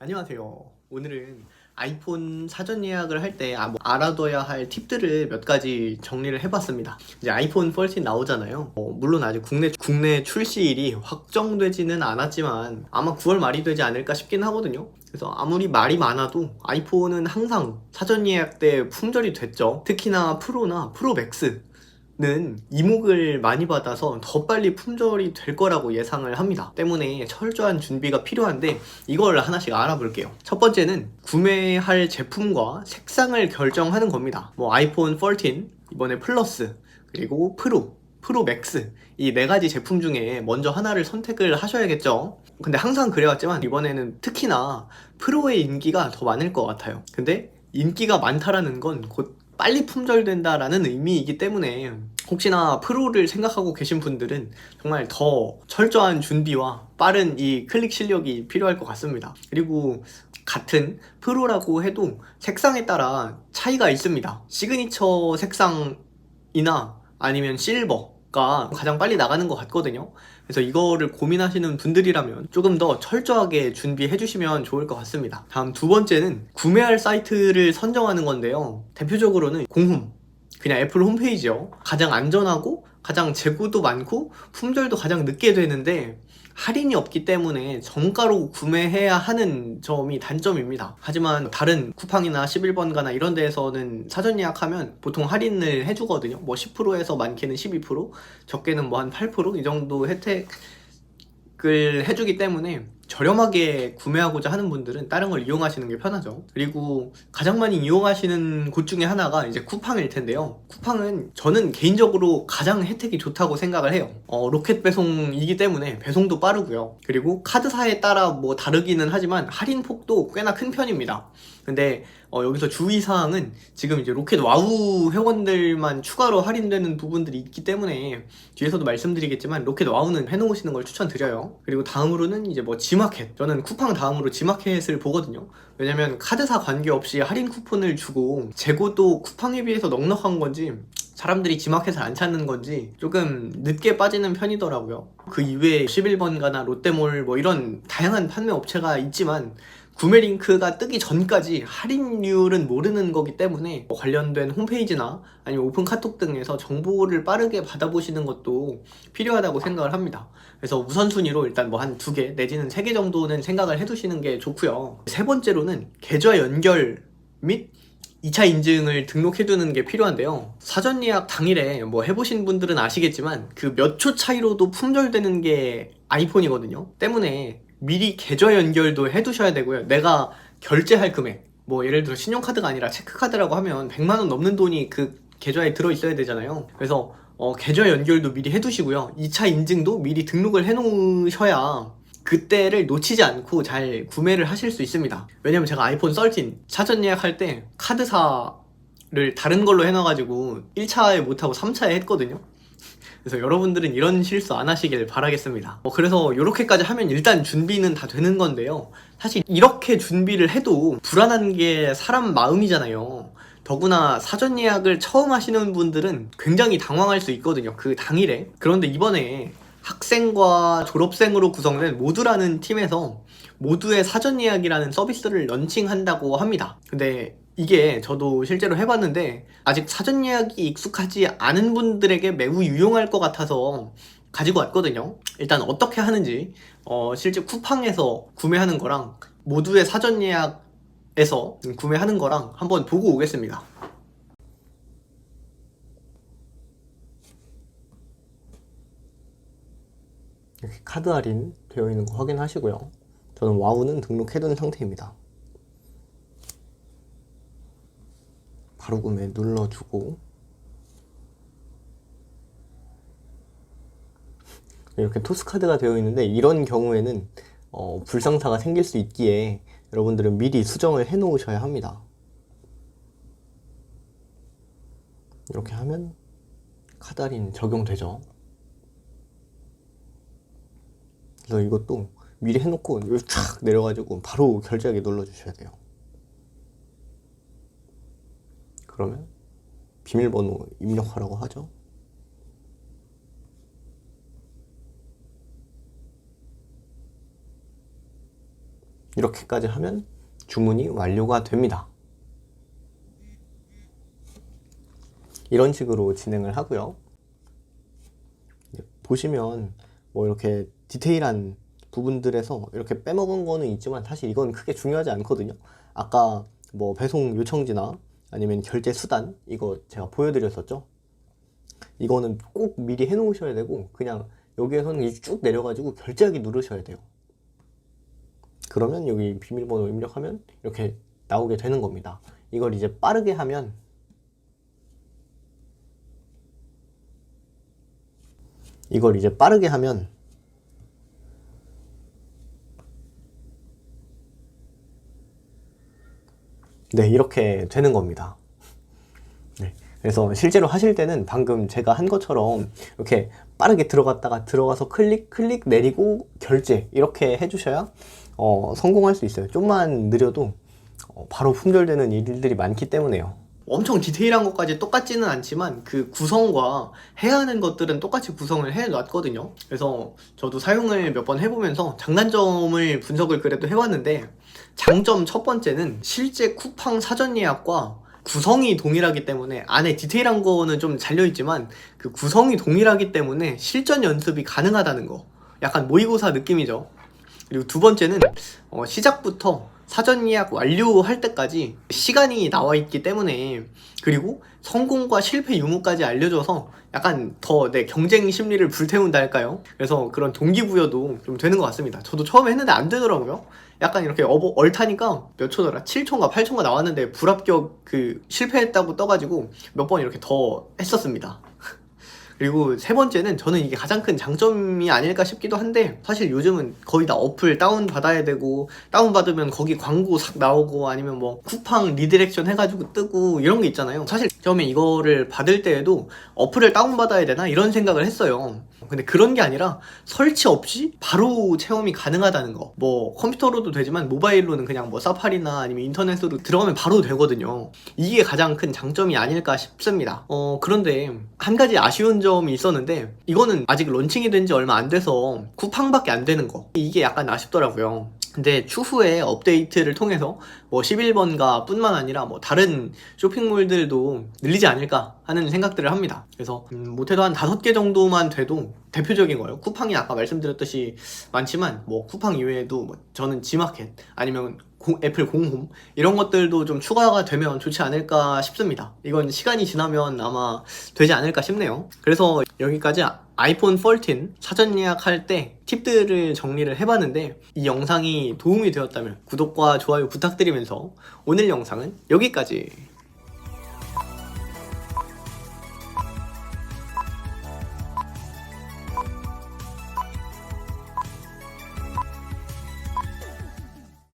안녕하세요. 오늘은 아이폰 사전 예약을 할 때 알아둬야 할 팁들을 몇 가지 정리를 해봤습니다. 이제 아이폰 13 나오잖아요. 물론 아직 국내 출시일이 확정되지는 않았지만 아마 9월 말이 되지 않을까 싶긴 하거든요. 그래서 아무리 말이 많아도 아이폰은 항상 사전 예약 때 품절이 됐죠. 특히나 프로나 프로 맥스 는 이목을 많이 받아서 더 빨리 품절이 될 거라고 예상을 합니다. 때문에 철저한 준비가 필요한데 이걸 하나씩 알아볼게요. 첫 번째는 구매할 제품과 색상을 결정하는 겁니다. 아이폰 13, 이번에 플러스, 그리고 프로 맥스, 이 네 가지 제품 중에 먼저 하나를 선택을 하셔야겠죠. 근데 항상 그래왔지만 이번에는 특히나 프로의 인기가 더 많을 것 같아요. 근데 인기가 많다라는 건 곧 빨리 품절된다라는 의미이기 때문에 혹시나 프로를 생각하고 계신 분들은 정말 더 철저한 준비와 빠른 이 클릭 실력이 필요할 것 같습니다. 그리고 같은 프로라고 해도 색상에 따라 차이가 있습니다. 시그니처 색상이나 아니면 실버가 가장 빨리 나가는 것 같거든요. 그래서 이거를 고민하시는 분들이라면 조금 더 철저하게 준비해 주시면 좋을 것 같습니다. 다음 두 번째는 구매할 사이트를 선정하는 건데요. 대표적으로는 공홈, 그냥 애플 홈페이지요. 가장 안전하고 가장 재고도 많고 품절도 가장 늦게 되는데 할인이 없기 때문에 정가로 구매해야 하는 점이 단점입니다. 하지만 다른 쿠팡이나 11번가나 이런 데에서는 사전 예약하면 보통 할인을 해주거든요. 10%에서 많게는 12%, 적게는 한 8%이 정도 혜택을 해주기 때문에 저렴하게 구매하고자 하는 분들은 다른 걸 이용하시는 게 편하죠. 그리고 가장 많이 이용하시는 곳 중에 하나가 이제 쿠팡일 텐데요. 쿠팡은 저는 개인적으로 가장 혜택이 좋다고 생각을 해요. 로켓 배송이기 때문에 배송도 빠르고요. 그리고 카드사에 따라 다르기는 하지만 할인 폭도 꽤나 큰 편입니다. 근데 여기서 주의사항은 지금 이제 로켓 와우 회원들만 추가로 할인되는 부분들이 있기 때문에 뒤에서도 말씀드리겠지만 로켓 와우는 해놓으시는 걸 추천드려요. 그리고 다음으로는 이제 지마켓, 저는 쿠팡 다음으로 지마켓을 보거든요. 왜냐면 카드사 관계없이 할인 쿠폰을 주고 재고도 쿠팡에 비해서 넉넉한 건지 사람들이 지마켓을 안 찾는 건지 조금 늦게 빠지는 편이더라고요. 그 이외에 11번가나 롯데몰 이런 다양한 판매 업체가 있지만 구매 링크가 뜨기 전까지 할인율은 모르는 거기 때문에 관련된 홈페이지나 아니면 오픈 카톡 등에서 정보를 빠르게 받아보시는 것도 필요하다고 생각을 합니다. 그래서 우선순위로 일단 한 2개 내지는 3개 정도는 생각을 해두시는 게 좋고요. 세 번째로는 계좌 연결 및 2차 인증을 등록해두는 게 필요한데요. 사전 예약 당일에 해보신 분들은 아시겠지만 그 몇 초 차이로도 품절되는 게 아이폰이거든요. 때문에 미리 계좌 연결도 해두셔야 되고요. 내가 결제할 금액, 예를 들어 신용카드가 아니라 체크카드라고 하면 100만원 넘는 돈이 그 계좌에 들어있어야 되잖아요. 그래서 계좌 연결도 미리 해두시고요. 2차 인증도 미리 등록을 해놓으셔야 그때를 놓치지 않고 잘 구매를 하실 수 있습니다. 왜냐면 제가 아이폰 13 사전 예약할 때 카드사를 다른 걸로 해놔가지고 1차에 못하고 3차에 했거든요. 그래서 여러분들은 이런 실수 안 하시길 바라겠습니다. 그래서 이렇게까지 하면 일단 준비는 다 되는 건데요. 사실 이렇게 준비를 해도 불안한 게 사람 마음이잖아요. 더구나 사전 예약을 처음 하시는 분들은 굉장히 당황할 수 있거든요. 그 당일에. 그런데 이번에 학생과 졸업생으로 구성된 모두라는 팀에서 모두의 사전 예약이라는 서비스를 런칭한다고 합니다. 근데 이게 저도 실제로 해봤는데 아직 사전 예약이 익숙하지 않은 분들에게 매우 유용할 것 같아서 가지고 왔거든요. 일단 어떻게 하는지 실제 쿠팡에서 구매하는 거랑 모두의 사전 예약에서 구매하는 거랑 한번 보고 오겠습니다. 이렇게 카드 할인 되어 있는 거 확인하시고요. 저는 와우는 등록해둔 상태입니다. 바로 구매 눌러주고 이렇게 토스카드가 되어 있는데 이런 경우에는 불상사가 생길 수 있기에 여러분들은 미리 수정을 해 놓으셔야 합니다. 이렇게 하면 카드 할인 적용되죠. 그래서 이것도 미리 해놓고 여기 쫙 내려가지고 바로 결제하기 눌러주셔야 돼요. 그러면 비밀번호 입력하라고 하죠. 이렇게까지 하면 주문이 완료가 됩니다. 이런 식으로 진행을 하고요. 보시면 뭐 이렇게 디테일한 부분들에서 이렇게 빼먹은 거는 있지만 사실 이건 크게 중요하지 않거든요. 아까 뭐 배송 요청지나 아니면 결제 수단 이거 제가 보여드렸었죠. 이거는 꼭 미리 해 놓으셔야 되고 그냥 여기에서는 쭉 내려가지고 결제하기 누르셔야 돼요. 그러면 여기 비밀번호 입력하면 이렇게 나오게 되는 겁니다. 이걸 이제 빠르게 하면 네, 이렇게 되는 겁니다. 네, 그래서 실제로 하실 때는 방금 제가 한 것처럼 이렇게 빠르게 들어가서 클릭 내리고 결제 이렇게 해주셔야 성공할 수 있어요. 좀만 느려도 바로 품절되는 일들이 많기 때문에요. 엄청 디테일한 것까지 똑같지는 않지만 그 구성과 해야 하는 것들은 똑같이 구성을 해 놨거든요. 그래서 저도 사용을 몇 번 해보면서 장단점을 분석을 그래도 해왔는데, 장점 첫 번째는 실제 쿠팡 사전 예약과 구성이 동일하기 때문에, 안에 디테일한 거는 좀 잘려있지만 그 구성이 동일하기 때문에 실전 연습이 가능하다는 거. 약간 모의고사 느낌이죠. 그리고 두 번째는 시작부터 사전 예약 완료할 때까지 시간이 나와 있기 때문에, 그리고 성공과 실패 유무까지 알려줘서 약간 더 내 경쟁 심리를 불태운다 할까요? 그래서 그런 동기부여도 좀 되는 것 같습니다. 저도 처음에 했는데 안 되더라고요. 약간 이렇게 얼타니까 몇 초더라? 7초인가 8초인가 나왔는데 불합격 실패했다고 떠가지고 몇 번 이렇게 더 했었습니다. 그리고 세 번째는 저는 이게 가장 큰 장점이 아닐까 싶기도 한데, 사실 요즘은 거의 다 어플 다운받아야 되고, 다운받으면 거기 광고 싹 나오고 아니면 뭐 쿠팡 리디렉션 해가지고 뜨고 이런 게 있잖아요. 사실 처음에 이거를 받을 때에도 어플을 다운받아야 되나 이런 생각을 했어요. 근데 그런 게 아니라 설치 없이 바로 체험이 가능하다는 거. 뭐 컴퓨터로도 되지만 모바일로는 그냥 뭐 사파리나 아니면 인터넷으로 들어가면 바로 되거든요. 이게 가장 큰 장점이 아닐까 싶습니다. 그런데 한 가지 아쉬운 점이 있었는데, 이거는 아직 런칭이 된 지 얼마 안 돼서 쿠팡밖에 안 되는 거. 이게 약간 아쉽더라고요. 근데 추후에 업데이트를 통해서 뭐 11번가 뿐만 아니라 뭐 다른 쇼핑몰들도 늘리지 않을까 하는 생각들을 합니다. 그래서 못해도 한 5개 정도만 돼도 대표적인 거예요. 쿠팡이 아까 말씀드렸듯이 많지만 뭐 쿠팡 이외에도 뭐 저는 지마켓 아니면 애플 공홈 이런 것들도 좀 추가가 되면 좋지 않을까 싶습니다. 이건 시간이 지나면 아마 되지 않을까 싶네요. 그래서 여기까지 아이폰 14 사전 예약할 때 팁들을 정리를 해봤는데, 이 영상이 도움이 되었다면 구독과 좋아요 부탁드리면서 오늘 영상은 여기까지.